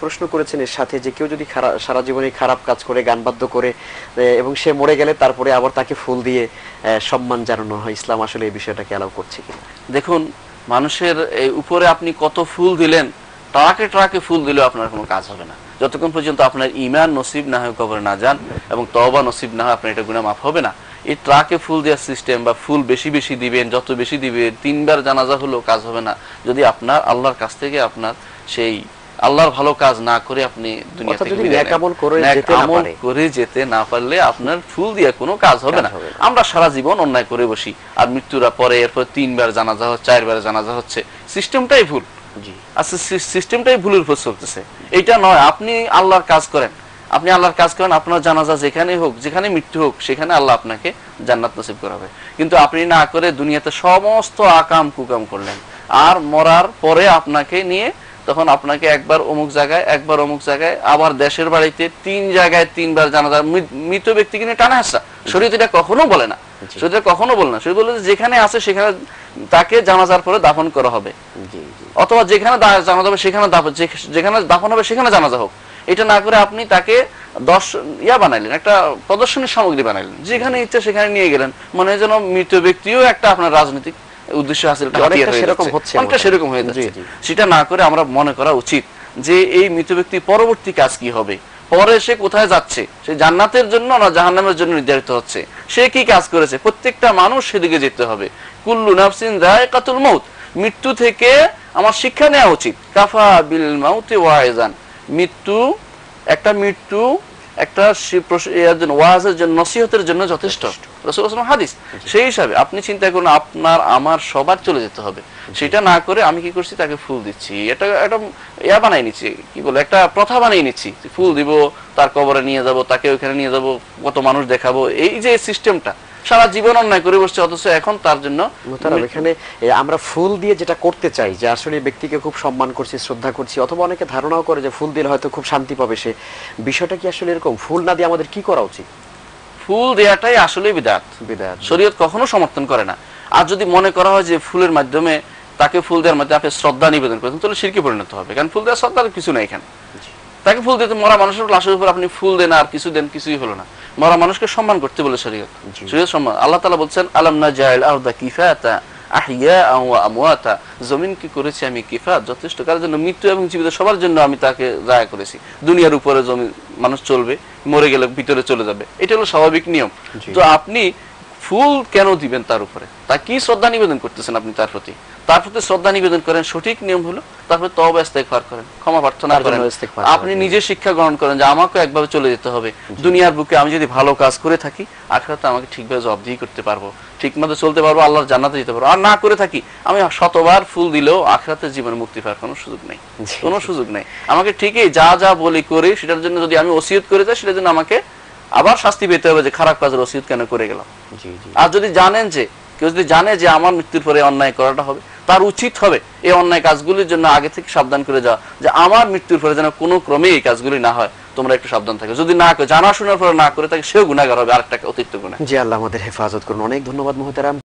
প্রশ্ন করেছেন এর সাথে যে কেউ যদি সারা জীবনে খারাপ কাজ করে গান বাদ্য করে এবং সে মরে গেলে তারপরে আবার তাকে ফুল দিয়ে সম্মান জানানো হয়, ইসলাম আসলে এই বিষয়টাকে অ্যালাউ করছে কিনা? দেখুন, মানুষের এই উপরে আপনি কত ফুল দিলেন, ট্রাকে ট্রাকে ফুল দিলেও আপনার কোনো কাজ হবে না যতক্ষণ পর্যন্ত আপনার ঈমান নসিব না হয়, কবরে না যান এবং তওবা নসিব না হয়, আপনার এটা গুনাহ মাফ হবে না। এই ট্রাকে ফুল দেওয়ার সিস্টেম বা ফুল বেশি বেশি দিবেন, যত বেশি দিবেন, 3 বার জানাজা হলেও কাজ হবে না যদি আপনার আল্লাহর কাছ থেকে আপনার সেই আল্লাহর ভালো কাজ না করে আপনি দুনিয়া থেকে নেক আমল করে যেতে না পারলে আপনার ফুল দিয়ে কোনো কাজ হবে না। আমরা সারা জীবন অন্যায় করে বসি, আর মৃত্যুর পরে এরপর 3 বার জানাজা হচ্ছে, 4 বার জানাজা হচ্ছে, সিস্টেমটাই ভুল। আচ্ছা, সিস্টেমটাই ভুলের উপর চলতেছে, এইটা নয়। আপনি আল্লাহর কাজ করেন, আপনি আল্লাহর কাজ করেন, আপনার জানাজা যেখানে হোক, যেখানে মৃত্যু হোক, সেখানে আল্লাহ আপনাকে জান্নাত নসিব করাবে। কিন্তু আপনি না করে দুনিয়াতে সমস্ত আকাম কুকাম করলেন, আর মরার পরে আপনাকে নিয়ে তখন আপনাকে একবার অমুক জায়গায়, একবার অমুক জায়গায়, আবার দেশের বাড়িতে 3 জায়গায় 3 বার জানাজা। মৃত ব্যক্তিকে নিয়ে টানা হাসা শরীয়ত এটা কখনো বলে না, শরীয়ত কখনো বলে না। শরীয়ত বলে যেখানে আছে সেখানে তাকে জানাজার পরে দাফন করা হবে, অথবা যেখানে জানাজা হবে সেখানে যেখানে দাফন হবে সেখানে জানাজা হোক। এটা না করে আপনি তাকে 10 বানাইলেন, একটা প্রদর্শনী সামগ্রী বানাইলেন, যেখানে ইচ্ছা সেখানে নিয়ে গেলেন, মনে হয় যেন মৃত ব্যক্তিও একটা আপনার রাজনৈতিক উদ্দেশ্য হাসিল অনেকটা সেরকম হয়ে যাচ্ছে। সেটা না করে আমরা মনে করা উচিত যে এই মৃত ব্যক্তি পরবর্তী কাজ কি হবে, পরে সে কোথায় যাচ্ছে, সে জান্নাতের জন্য না জাহান্নামের জন্য নির্ধারিত হচ্ছে, সে কি কাজ করেছে, প্রত্যেকটা মানুষ সেদিকে যেতে হবে। কুল্লু নাফসিন যায়কাতুল মাউত, মৃত্যু থেকে আমার শিক্ষা নেওয়া উচিত। কাফা বিল মাউতি ওয়াইজান, মৃত্যু একটা ওয়াজের জন্য, নসিহতের জন্য যথেষ্ট, রাসূলুল্লাহ সাল্লাল্লাহু আলাইহি ওয়াসাল্লাম হাদিস। সেই হিসাবে আপনি চিন্তা করুন, আপনার আমার সবার চলে যেতে হবে। সেটা না করে আমি কি করছি, তাকে ফুল দিচ্ছি, এটা একটা বানাই নিচ্ছি, কি বলে, একটা প্রথা বানিয়ে নিচ্ছি, ফুল দিব, তার কবরে নিয়ে যাব, তাকে ওইখানে নিয়ে যাব, কত মানুষ দেখাবো, এই যে সিস্টেমটা সারা জীবন অন্যায় করে বসছে। অথচ এখন তার জন্য এখানে আমরা ফুল দিয়ে যেটা করতে চাই যে আসলে ব্যক্তিকে খুব সম্মান করছি, শ্রদ্ধা করছি, অথবা অনেকে ধারণাও করে যে ফুল দিলে হয়তো খুব শান্তি পাবে সে। বিষয়টা কি আসলে এরকম? ফুল না দিয়ে আমাদের কি করা উচিত? ফুল দেওয়াটাই আসলে বিদআত, শরীয়ত কখনো সমর্থন করে না। আর যদি মনে করা হয় যে ফুলের মাধ্যমে, তাকে ফুল দেওয়ার মাধ্যমে আপনি শ্রদ্ধা নিবেদন করেন, তাহলে শিরকে পরিণত হবে। কারণ ফুল দেওয়ার শ্রদ্ধার কিছু নেই এখানে। তাকে ফুল দিতে, মরা মানুষের লাশের উপর আপনি ফুল দেন আর কিছু দেন, কিছুই হলো না। মরা মানুষকে সম্মান করতে বলে শরীয়ত, শরীয়ত সম্মান। আল্লাহ তাআলা বলছেন, আলাম নাজাইল আরদা কিফাতা আহইয়াআ ওয়া আমওয়াতা, জমিন কি করেছি আমি কিফাত, যথেষ্ট কারোর জন্য, মৃত্যু এবং জীবিত সবার জন্য আমি তাকে জায়গা করেছি। দুনিয়ার উপরে জমি মানুষ চলবে, মরে গেলে ভিতরে চলে যাবে, এটা হলো স্বাভাবিক নিয়ম। তো আপনি ফুল কেন দিবেন তার উপরে? তা কি শ্রদ্ধা নিবেদন করতেছেন আপনি তার প্রতি? শ্রদ্ধা নিবেদন করেন, সঠিক নিয়ম হলো তারপরে তওবা ইস্তেগফার করেন, ক্ষমা প্রার্থনা করেন, আপনি নিজে শিক্ষা গ্রহণ করেন যে আমাকে একভাবে চলে যেতে হবে। দুনিয়ার বুকে আমি যদি ভালো কাজ করে থাকি, আখিরাতে আমাকে ঠিকভাবে জবাবদিহি করতে পারবো, ঠিকমতো চলতে পারবো, আল্লাহর জান্নাতে যেতে পারবো। আর না করে থাকি, আমি শতবার ফুল দিলেও আখিরাতের জীবনে মুক্তি পাওয়ার কোনো সুযোগ নেই, কোনো সুযোগ নেই। আমাকে ঠিকই যা যা বলি করি, সেটার জন্য যদি আমি ওসিয়ত করে যাই, সেটার জন্য আমাকে আবার শাস্তি পেতে হবে যে খারাপ কাজের ওসিয়ত কেন করে গেলাম। আর যদি জানেন যে কেউ যদি জানে যে আমার মৃত্যুর পরে অন্যায় করাটা হবে, তার উচিত হবে এই অন্যায় কাজগুলির জন্য আগে থেকে সাবধান করে যাওয়া, যে আমার মৃত্যুর পরে যেন কোনো ক্রমে এই কাজগুলি না হয়, তোমরা একটু সাবধান থাকো। যদি না জানা শোনার পরে না করে থাকে, সেও গুনাহগার হবে, আরেকটা অতিরিক্ত গুনাহ। জি, আল্লাহ আমাদের হেফাজত করুন। অনেক ধন্যবাদ মুহতারাম।